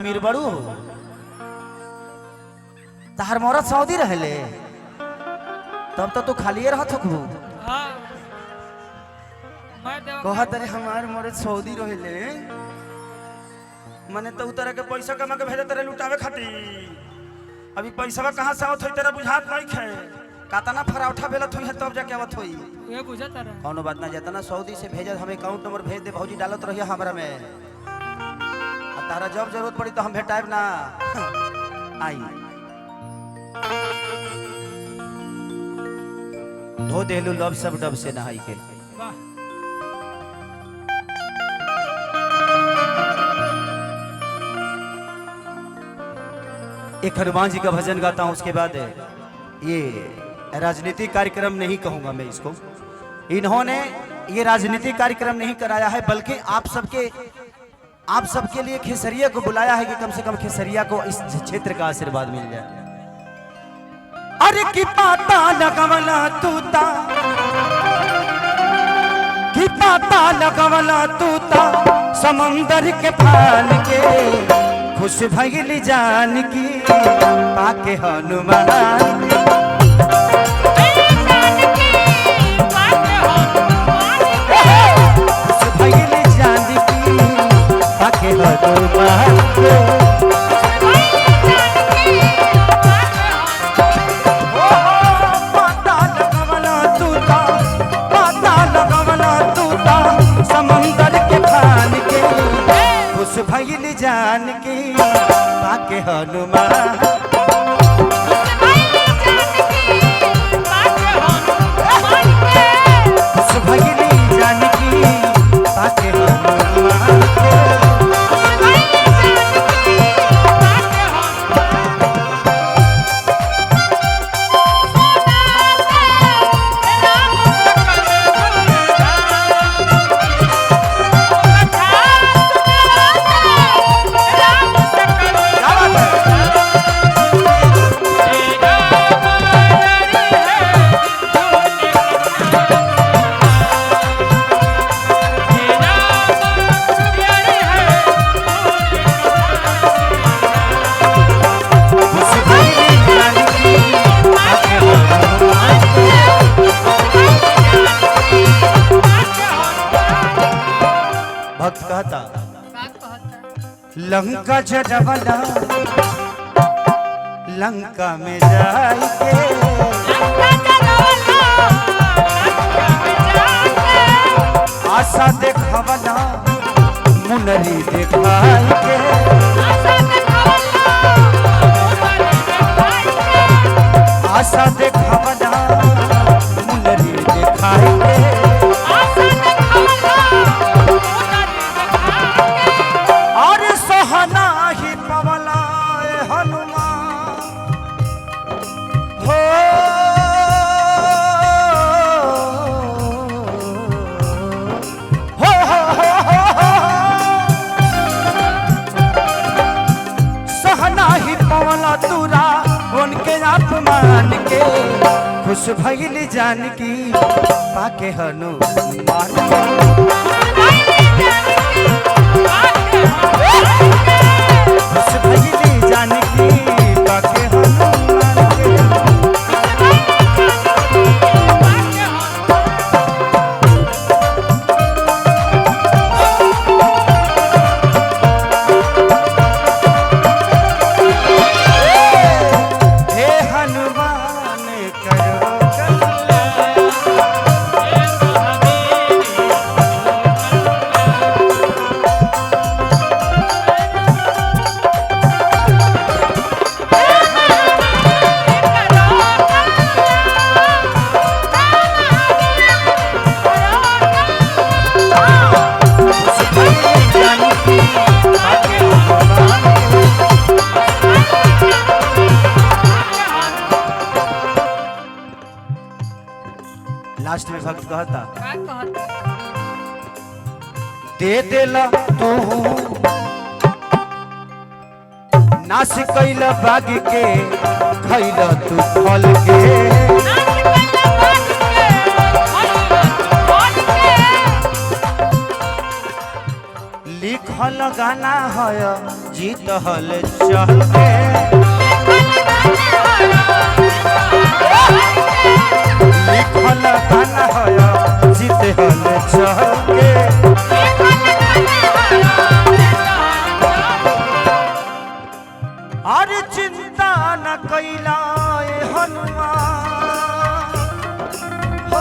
अमीर बड़ू तहार मरद सऊदी रहले तब तो तू खाली रह थकबू। हाँ कहत रे हमार मरद सऊदी रहले माने तो उतर के पैसा कमा के भेजत रे लुटावे खाती। अभी पैसा कहां से आवत होई तेरा बुझात नहीं खे कातना फराउठा बेलत होई है तब जाके आवत होई। ये बुझत रहा कौनो बात ना जातना सऊदी से भेजत हमें अकाउंट नंबर भेज दे भौजी डालत रहिया हमरा में तारा जब जरूरत पड़ी तो हम भेटाएब ना आई धो देलू लब सब डब से नहाई के। वाह एक हनुमान जी का भजन गाता हूं उसके बाद ये राजनीतिक कार्यक्रम नहीं कहूंगा मैं इसको। इन्होंने ये राजनीतिक कार्यक्रम नहीं कराया है बल्कि आप सबके लिए खेसरिया को बुलाया है कि कम से कम खेसरिया को इस क्षेत्र का आशीर्वाद मिल जाए। अरे की पाता लगवला तूता की पाता लगवला तूता समंदर के फान के खुश भइल जान की पाके हनुमान खुश भइल जान की पाके हनुमान समंदर के फान के खुश भइल जान की पाके हनुमान खुश भइल जान की पाके हनुमान भक्त कहता लंका जरवला लंका में जाई के आशा देखवला मुनरी देखाई के आशा देखवला मुनरी देखाई के ही पवला हनुमान हो सहना ही पवला तुरा उनके अपमान के खुश भइल जान की पाके हनुमान खुश भइल जान की पाके हनुमान के हे हनुमान करो लास्ट में भक्त कहता दे देला तू नाश कैल बाग के खैल तू फल के लिख लिखल गाना है जीत हल चल के लिखल गाना है जीत हल चल के अरे चिंता न कैला हनुमान हो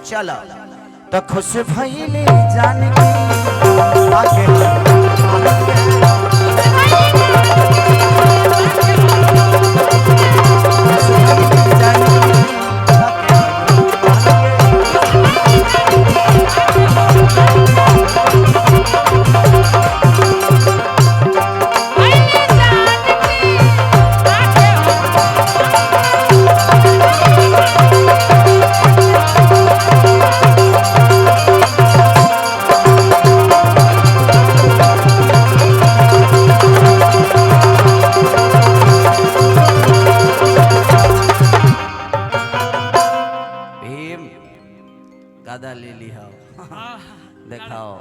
चला तो खुश भइले जान के आगे गादा ले ली हो दिखाओ